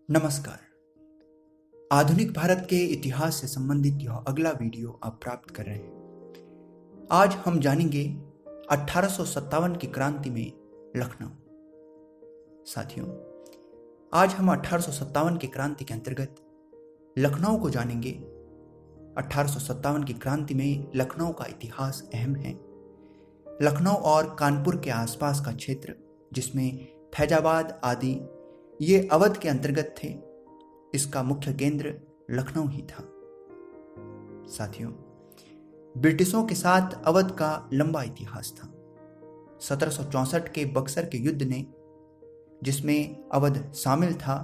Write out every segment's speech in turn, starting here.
नमस्कार। आधुनिक भारत के इतिहास से संबंधित यह अगला वीडियो आप प्राप्त कर रहे हैं। आज हम जानेंगे 1857 की क्रांति में लखनऊ। साथियों, आज हम 1857 की क्रांति के अंतर्गत लखनऊ को जानेंगे। 1857 की क्रांति में लखनऊ का इतिहास अहम है। लखनऊ और कानपुर के आसपास का क्षेत्र, जिसमें फैजाबाद आदि ये अवध के अंतर्गत थे, इसका मुख्य केंद्र लखनऊ ही था। साथियों, ब्रिटिशों के साथ अवध का लंबा इतिहास था। 1764 के बक्सर के युद्ध ने, जिसमें अवध शामिल था,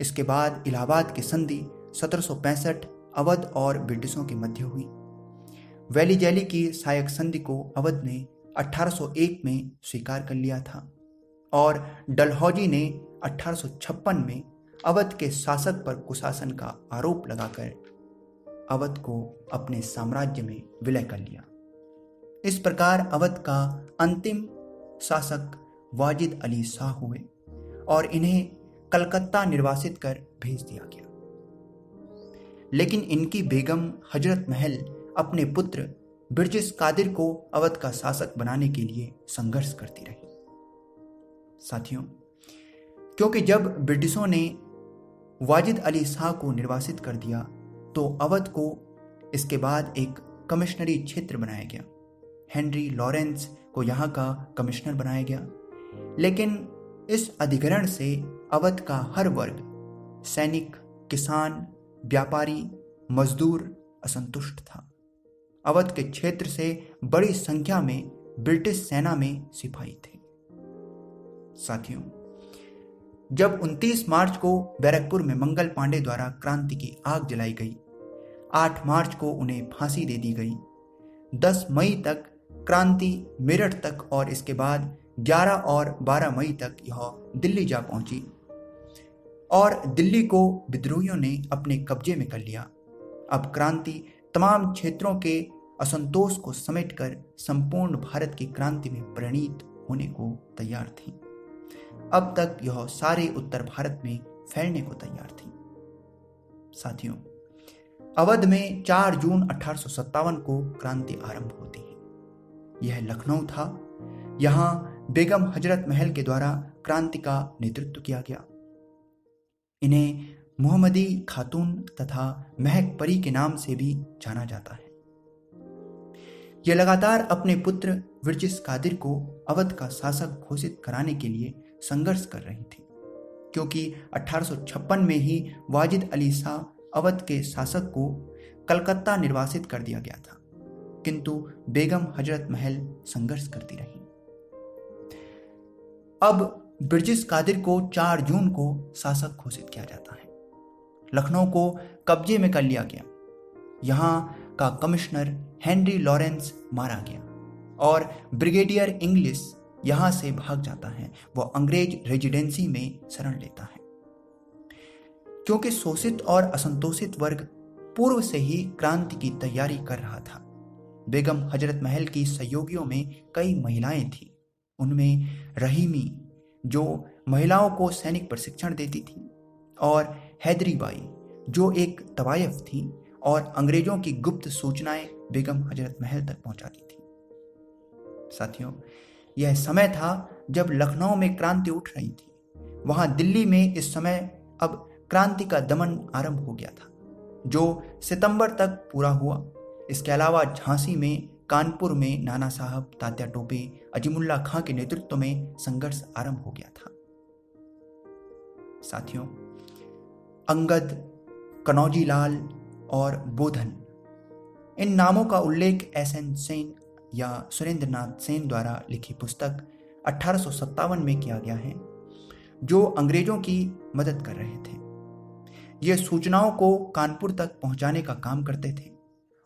इसके बाद इलाहाबाद की संधि 1765 अवध और ब्रिटिशों के मध्य हुई। वैली जैली की सहायक संधि को अवध ने 1801 में स्वीकार कर लिया था और डलहौजी ने 1856 में अवध के शासक पर कुशासन का आरोप लगाकर अवध को अपने साम्राज्य में विलय कर लिया। इस प्रकार अवध का अंतिम शासक वाजिद अली शाह हुए और इन्हें कलकत्ता निर्वासित कर भेज दिया गया। लेकिन इनकी बेगम हजरत महल अपने पुत्र बिरजिस कादिर को अवध का शासक बनाने के लिए संघर्ष करती रही। साथियों, क्योंकि जब ब्रिटिशों ने वाजिद अली शाह को निर्वासित कर दिया तो अवध को इसके बाद एक कमिश्नरी क्षेत्र बनाया गया। हेनरी लॉरेंस को यहाँ का कमिश्नर बनाया गया। लेकिन इस अधिग्रहण से अवध का हर वर्ग, सैनिक, किसान, व्यापारी, मजदूर असंतुष्ट था। अवध के क्षेत्र से बड़ी संख्या में ब्रिटिश सेना में सिपाही थे। साथियों, जब 29 मार्च को बैरकपुर में मंगल पांडे द्वारा क्रांति की आग जलाई गई, 8 मार्च को उन्हें फांसी दे दी गई, 10 मई तक क्रांति मेरठ तक और इसके बाद 11 और 12 मई तक यह दिल्ली जा पहुंची और दिल्ली को विद्रोहियों ने अपने कब्जे में कर लिया। अब क्रांति तमाम क्षेत्रों के असंतोष को समेटकर संपूर्ण भारत की क्रांति में परिणित होने को तैयार थी। अब तक यह सारे उत्तर भारत में फैलने को तैयार थी। साथियों, अवध में 4 जून 1857 को क्रांति आरंभ होती है। यह लखनऊ था। यहां बेगम हजरत महल के द्वारा क्रांति का नेतृत्व किया गया। इन्हें मोहम्मदी खातून तथा महक परी के नाम से भी जाना जाता है। यह लगातार अपने पुत्र बिरजिस कादिर को अवध का शासक घोषित कराने के लिए संघर्ष कर रही थी, क्योंकि 1856 में ही वाजिद अली शाह अवध के शासक को कलकत्ता निर्वासित कर दिया गया था, किंतु बेगम हजरत महल संघर्ष करती रही। अब बिरजिस कादिर को 4 जून को शासक घोषित किया जाता है। लखनऊ को कब्जे में कर लिया गया। यहां का कमिश्नर हेनरी लॉरेंस मारा गया और ब्रिगेडियर इंग्लिश यहां से भाग जाता है। वह अंग्रेज रेजिडेंसी में शरण लेता है। क्योंकि शोषित और असंतोषित वर्ग पूर्व से ही क्रांति की तैयारी कर रहा था, बेगम हजरत महल की सहयोगियों में कई महिलाएं थीं। उनमें रहीमी, जो महिलाओं को सैनिक प्रशिक्षण देती थी, और हैदरी बाई, जो एक तवायफ थी और अंग्रेजों की गुप्त सूचनाएं बेगम हजरत महल तक पहुंचाती थी। साथियों, यह समय था जब लखनऊ में क्रांति उठ रही थी। वहां दिल्ली में इस समय अब क्रांति का दमन आरंभ हो गया था, जो सितंबर तक पूरा हुआ। इसके अलावा झांसी में, कानपुर में नाना साहब, तात्या टोपे, अजीमुल्ला खां के नेतृत्व में संघर्ष आरंभ हो गया था। साथियों, अंगद, कनौजी लाल और बोधन, इन नामों का उल्लेख एसएन सेन या सुरेंद्र नाथ सेन द्वारा लिखी पुस्तक 1857 में किया गया है, जो अंग्रेजों की मदद कर रहे थे। ये सूचनाओं को कानपुर तक पहुंचाने का काम करते थे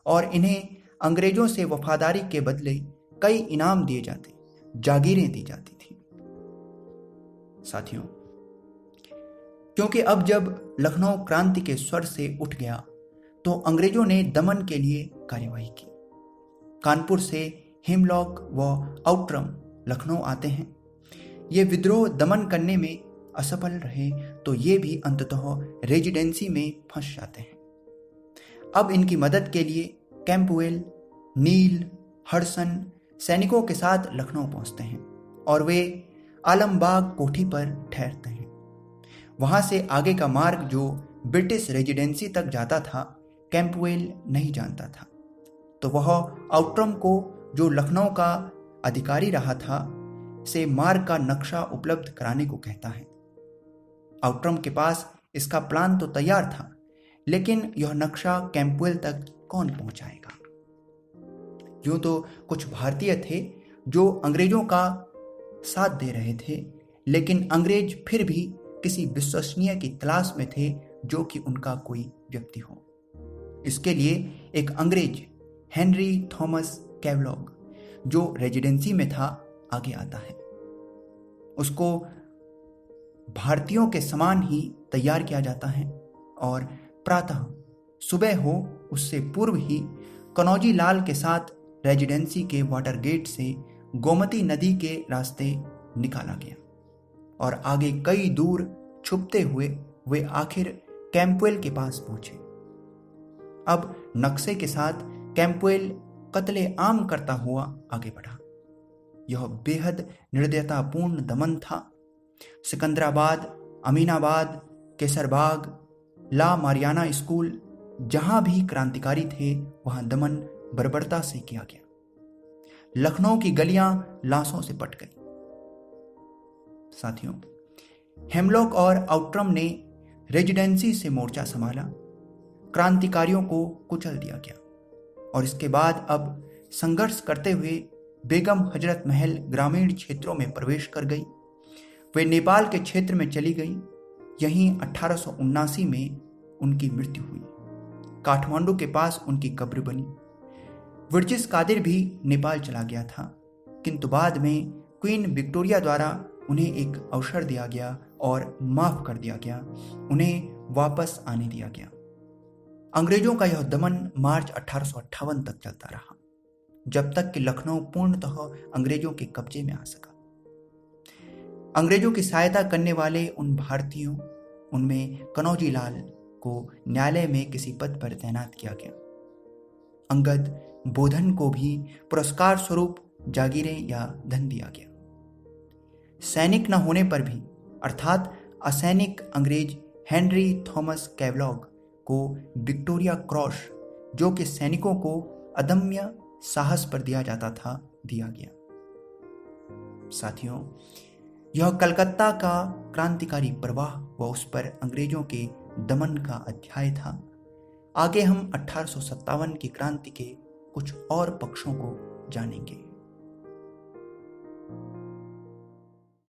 और इन्हें अंग्रेजों से वफादारी के बदले कई इनाम दिए जाते, जागीरें दी जाती थी। साथियों, क्योंकि अब जब लखनऊ क्रांति के स्वर से उठ गया तो अंग्रेजों ने दमन के लिए कार्यवाही की। कानपुर से हेमलॉक व आउटरम लखनऊ आते हैं। ये विद्रोह दमन करने में असफल रहे तो ये भी अंततः रेजिडेंसी में फंस जाते हैं। अब इनकी मदद के लिए कैंपवेल, नील, हडसन सैनिकों के साथ लखनऊ पहुंचते हैं और वे आलमबाग कोठी पर ठहरते हैं। वहां से आगे का मार्ग जो ब्रिटिश रेजिडेंसी तक जाता था कैंपवेल नहीं जानता था, तो वह आउट्रम को, जो लखनऊ का अधिकारी रहा था, से मार्ग का नक्शा उपलब्ध कराने को कहता है। आउट्रम के पास इसका प्लान तो तैयार था, लेकिन यह नक्शा कैंपवेल तक कौन पहुंचाएगा? यूं तो कुछ भारतीय थे जो अंग्रेजों का साथ दे रहे थे, लेकिन अंग्रेज फिर भी किसी विश्वसनीय की तलाश में थे जो कि उनका कोई व्यक्ति हो। इसके लिए एक अंग्रेज हेनरी थॉमस कैवलॉग, जो रेजिडेंसी में था, आगे आता है। उसको भारतीयों के समान ही तैयार किया जाता है और प्रातः सुबह हो उससे पूर्व ही कनौजी लाल के साथ रेजिडेंसी के वाटर गेट से गोमती नदी के रास्ते निकाला गया और आगे कई दूर छुपते हुए वे आखिर कैंपवेल के पास पहुंचे। अब नक्शे के साथ कैंपवेल कत्ले आम करता हुआ आगे बढ़ा। यह बेहद निर्दयतापूर्ण दमन था। सिकंदराबाद, अमीनाबाद, केसरबाग, ला मारियाना स्कूल, जहां भी क्रांतिकारी थे वहां दमन बर्बरता से किया गया। लखनऊ की गलियां लाशों से पट गई। साथियों, हेमलॉक और आउट्रम ने रेजिडेंसी से मोर्चा संभाला, क्रांतिकारियों को कुचल दिया गया और इसके बाद अब संघर्ष करते हुए बेगम हजरत महल ग्रामीण क्षेत्रों में प्रवेश कर गई। वे नेपाल के क्षेत्र में चली गई। यहीं 1879 में उनकी मृत्यु हुई। काठमांडू के पास उनकी कब्र बनी। वर्जिस कादिर भी नेपाल चला गया था, किंतु बाद में क्वीन विक्टोरिया द्वारा उन्हें एक अवसर दिया गया और माफ कर दिया गया, उन्हें वापस आने दिया गया। अंग्रेजों का यह दमन मार्च 1858 तक चलता रहा, जब तक कि लखनऊ पूर्णतः अंग्रेजों के कब्जे में आ सका। अंग्रेजों की सहायता करने वाले उन भारतीयों, उनमें कनौजी लाल को न्यायालय में किसी पद पर तैनात किया गया। अंगद बोधन को भी पुरस्कार स्वरूप जागीरें या धन दिया गया। सैनिक न होने पर भी, अर्थात असैनिक अंग्रेज हेनरी थॉमस कैवलॉग को विक्टोरिया क्रॉस, जो कि सैनिकों को अदम्य साहस पर दिया जाता था, दिया गया। साथियों, यह कलकत्ता का क्रांतिकारी प्रवाह व उस पर अंग्रेजों के दमन का अध्याय था। आगे हम 1857 की क्रांति के कुछ और पक्षों को जानेंगे।